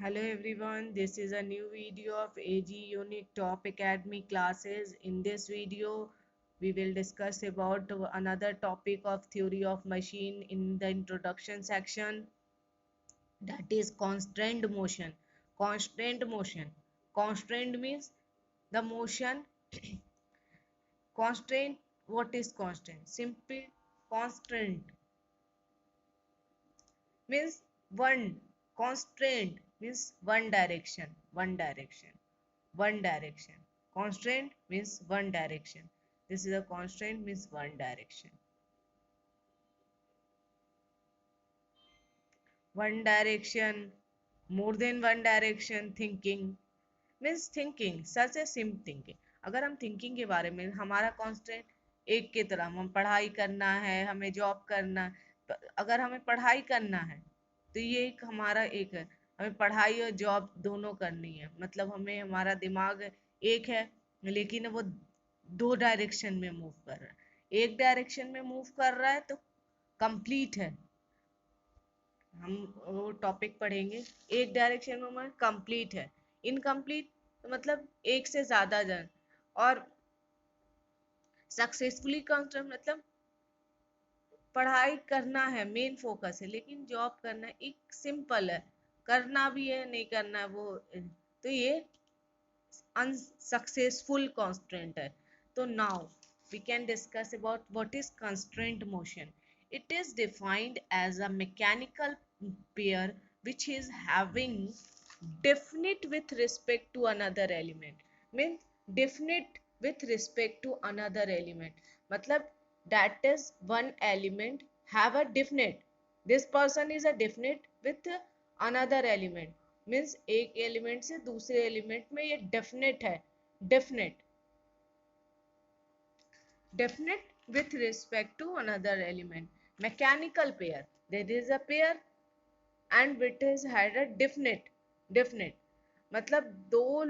Hello everyone, this is a new video of AG Unique Top Academy classes. In this video, we will discuss about another topic of theory of machine in the introduction section, that is constrained motion. Constrained motion. Constrained means the motion. Constraint, what is constraint? Simply constraint means one. Constraint means one direction. Constraint means one direction. This is a constraint means one direction. One direction, more than one direction. Thinking means thinking, सच है SIM thinking. अगर हम thinking के बारे में, हमारा constant एक की तरह, हम पढ़ाई करना है, हमें जॉब करना, अगर हमें पढ़ाई करना है तो ये एक हमारा एक है. हमें पढ़ाई और जॉब दोनों करनी है, मतलब हमें हमारा दिमाग एक है लेकिन वो दो डायरेक्शन में मूव कर रहा है. एक डायरेक्शन में मूव कर रहा है तो कंप्लीट है. हम वो टॉपिक पढ़ेंगे. एक डायरेक्शन में मूव कंप्लीट है. इनकम्प्लीट मतलब एक से ज्यादा जन. और सक्सेसफुली कंस्ट्रक्ट मतलब पढ़ाई करना है, मेन फोकस है, लेकिन जॉब करना एक सिंपल है, करना भी है नहीं करना वो, तो ये अनसक्सेसफुल कॉन्स्ट्रेंट है. तो now we can discuss about what is constraint motion. It is defined as a mechanical pair which is having definite with respect to another element. Means definite with respect to another element, मतलब that is one element have a definite, this person is a definite with another element. Means एक element से दूसरे element में ये definite है. Definite definite with respect to another element. Mechanical pair, there is a pair and which has had a definite मतलब दो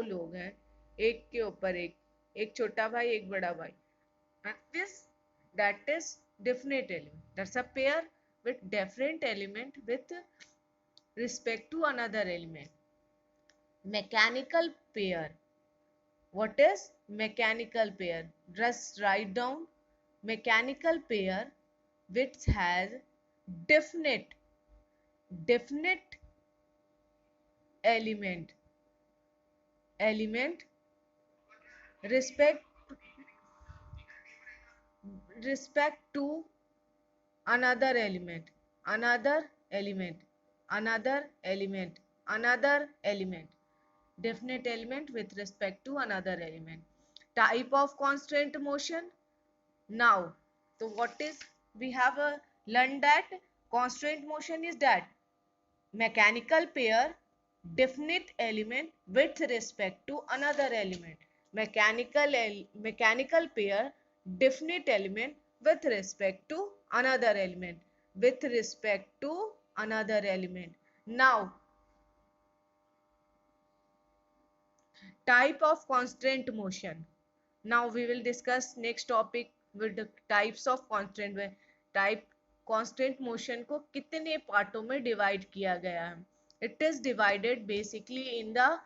लोग हैं, एक के ऊपर एक छोटा भाई एक बड़ा भाई, this that is definite element, that's a pair with different element with respect to another element. Mechanical pair, what is mechanical pair? Just write down mechanical pair which has definite element respect to another element, another element, another element, another element. Definite element with respect to another element. Type of constraint motion. Now, so what is, we have learned that constraint motion is that mechanical pair definite element with respect to another element. Mechanical pair definite element with respect to another element, with respect to another element. Now, type of constraint motion. Now we will discuss next topic with the types of constraint. Type constraint motion को कितने पार्टों में divide किया गया है? It is divided basically in the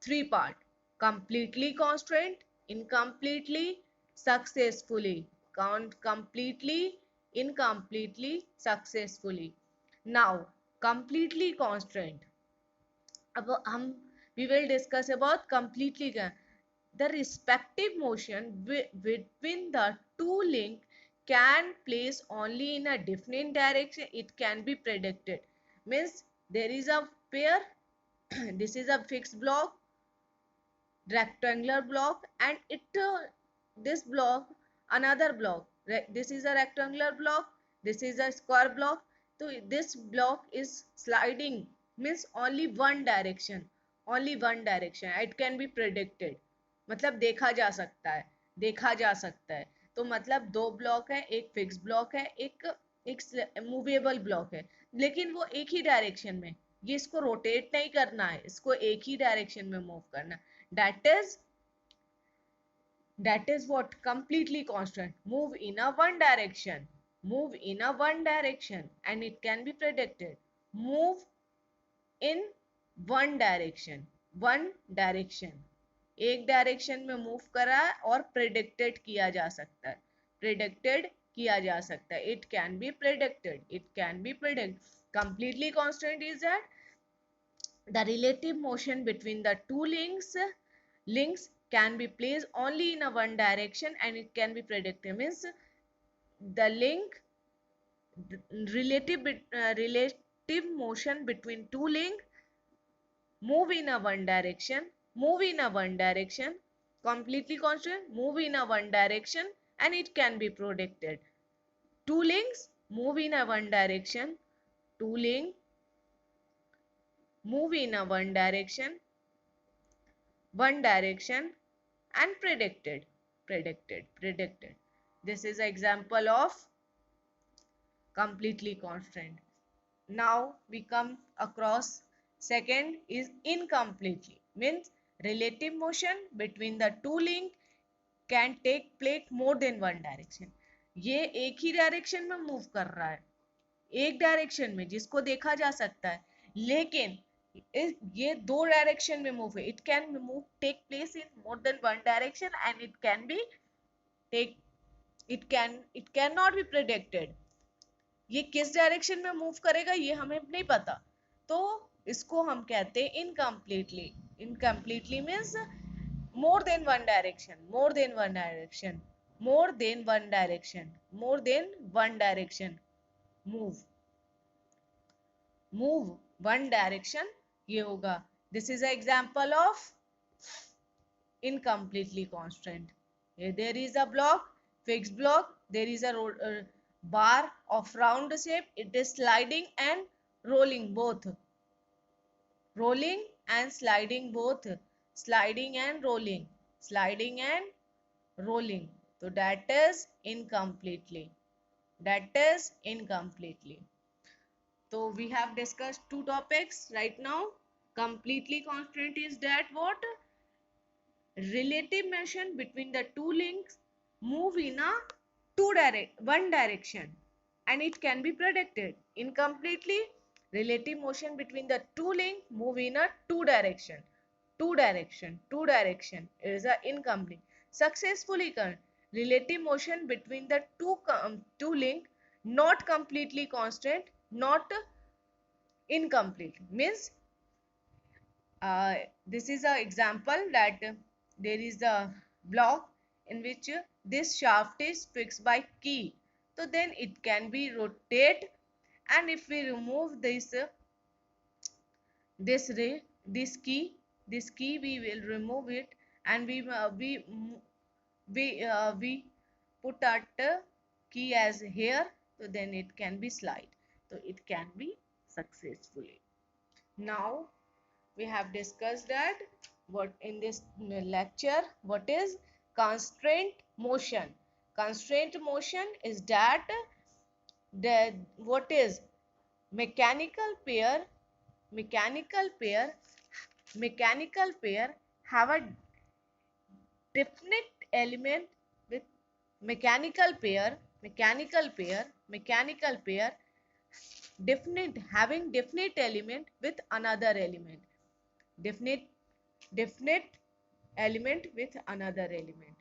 three part: completely constraint, incompletely, successfully. Completely, incompletely, successfully. Now completely constraint. अब हम we will discuss about completely the respective motion between the two link can place only in a different direction. It can be predicted. Means there is a pair this is a fixed block, rectangular block, and this block another block. This is a rectangular block, this is a square block. So this block is sliding, means only one direction, it can be predicted. मतलब देखा जा सकता है. तो मतलब दो block है, एक फिक्स ब्लॉक है, एक मूवेबल ब्लॉक है, लेकिन वो एक ही डायरेक्शन में, ये इसको रोटेट नहीं करना है, इसको एक ही डायरेक्शन में मूव करना. that is what completely constant, move in a one direction, and it can be predicted. Move in one direction. One direction, एक डायरेक्शन में मूव करा है और प्रेडिक्टेड किया जा सकता है, प्रेडिक्टेड किया जा सकता है. It can B predicted, it can B predict. Completely constant is that the relative motion between the two links can be placed only in a one direction and it can be predicted. Means the link relative motion between two links move in a one direction, move in a one direction, completely constant, move in a one direction and it can be predicted. Two links move in a one direction, two links move in a one direction and predicted. This is an example of completely constant. Now we come across second is incompletely, means relative motion between the two link can take place more than one direction. ये एक ही direction में move कर रहा है, एक direction में जिसको देखा जा सकता है, लेकिन ये दो डायरेक्शन में मूव है. It can move take place in more than one direction and it can be take it can not be predicted. ये किस डायरेक्शन में मूव करेगा ये हमें नहीं पता, तो इसको हम कहते हैं incompletely. Incompletely means more than one direction, more than one direction, more than one direction, more than one direction move one direction ये होगा. This is an example of incompletely constant. There is a block, fixed block, there is a bar of round shape, it is sliding and rolling both, rolling and sliding both, sliding and rolling, sliding and rolling. So that is incompletely, that is incompletely. So we have discussed two topics right now. Completely constant is that what? Relative motion between the two links move in a one direction and it can be predicted. Incompletely, relative motion between the two links move in a two direction is a incomplete. Successfully relative motion between the two link not completely constant, not incomplete, means this is an example that there is a block in which this shaft is fixed by key, so then it can be rotate, and if we remove this key we will remove it and we put that key as here, so then it can be slide, so it can be successfully. Now we have discussed that what in this lecture what is constraint motion. Constraint motion is that what is mechanical pair have a definite element with mechanical pair definite element with another element, definite element with another element.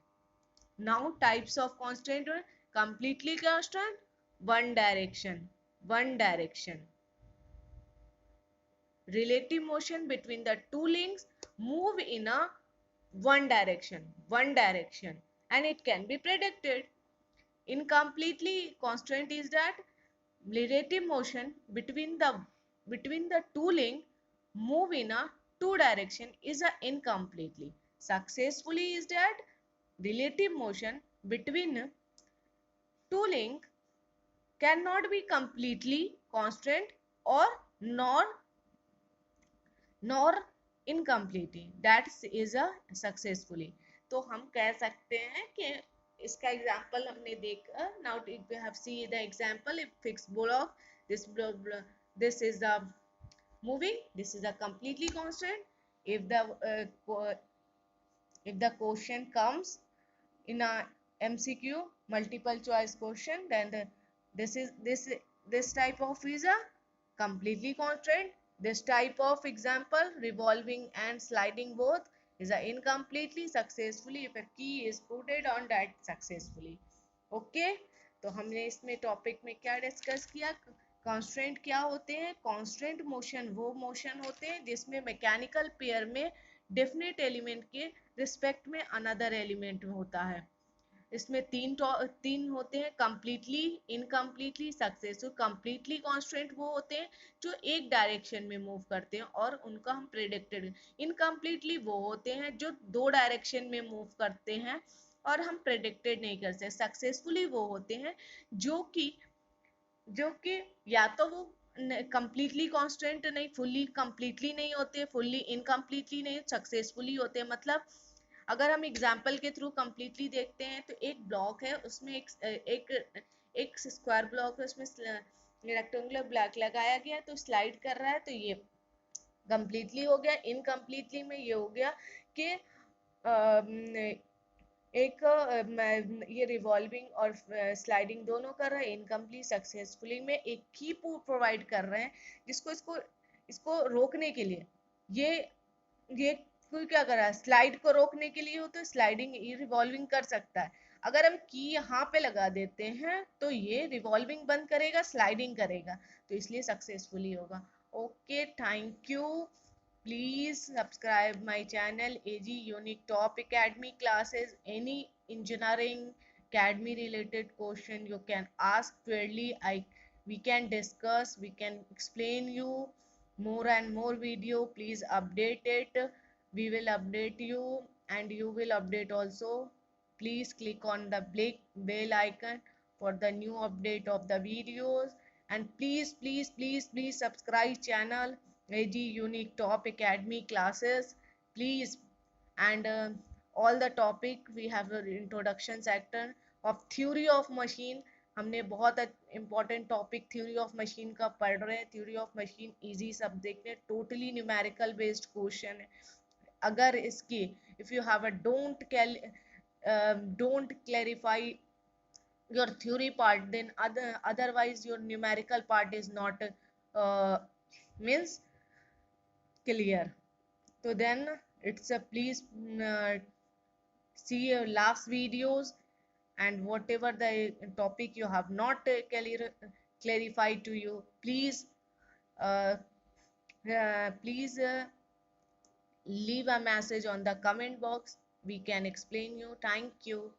Now types of constant: completely constant, one direction, relative motion between the two links move in a one direction and it can be predicted. Incompletely constant is that relative motion between the two link move in a two direction is a incompletely. Successfully is that relative motion between two link cannot be completely constant or nor incompletely, that is a successfully. तो हम कह सकते हैं कि इसका example हमने देखा. Now we have see the example. If fix block, this is the moving, this is a completely constant. If the question comes in a MCQ multiple choice question, then this type of is a completely constant. This type of example, revolving and sliding both, is a incompletely successfully if a key is put on that successfully. Okay, तो हमने इसमें topic में क्या discuss किया? Constant क्या होते हैं? Constant motion वो मोशन होते हैं जिसमें मैकेनिकल पेयर में डेफिनेट एलिमेंट के रिस्पेक्ट में अनदर एलिमेंट होता है। इसमें तीन होते हैं, completely, incompletely, successful. Completely constant वो होते हैं जो एक डायरेक्शन में मूव करते हैं और उनका हम प्रेडिक्टेड। इनकम्प्लीटली वो होते हैं जो दो डायरेक्शन में मूव करते हैं और हम प्रेडिक्टेड नहीं कर सकते। सक्सेसफुली वो होते हैं जो कि या तो वो कंप्लीटली कांस्टेंट नहीं, फुल्ली कंप्लीटली नहीं होते, फुल्ली इनकम्प्लीटली नहीं, सक्सेसफुली होते हैं। मतलब अगर हम एग्जाम्पल के थ्रू कंप्लीटली देखते हैं तो एक ब्लॉक है, उसमें एक स्क्वायर ब्लॉक है, उसमें रेक्टेंगुलर ब्लॉक लगाया गया है, तो स्लाइड कर रहा है, तो ये कंप्लीटली हो गया। इनकम्प्लीटली में ये हो गया कि एक ये रिवॉल्विंग और स्लाइडिंग दोनों कर रहे हैं। इनकम्प्लीट सक्सेसफुली में एक की प्रोवाइड कर रहे हैं जिसको इसको इसको रोकने के लिए ये कोई क्या कर रहा है, स्लाइड को रोकने के लिए हो तो स्लाइडिंग ये रिवॉल्विंग कर सकता है। अगर हम की यहाँ पे लगा देते हैं तो ये रिवॉल्विंग बंद करेगा, स्लाइडिंग करेगा, तो इसलिए सक्सेसफुली होगा। Okay, thank you. Please subscribe my channel AG Unique Top Academy classes. Any engineering academy related question you can ask fairly. We can discuss. We can explain you more and more video. Please update it. We will update you and you will update also. Please click on the bell icon for the new update of the videos. And please subscribe channel AG Unique Top Academy classes, please. And all the topic we have an introduction section of theory of machine. हमने बहुत important topic theory of machine का पढ़ रहे हैं। theory of machine easy subject है, totally numerical based question है। अगर इसकी if you have a don't clarify your theory part, then otherwise your numerical part is not means clear. So then it's a please see your last videos, and whatever the topic you have not clarified to you, please uh, leave a message on the comment box. We can explain you. Thank you.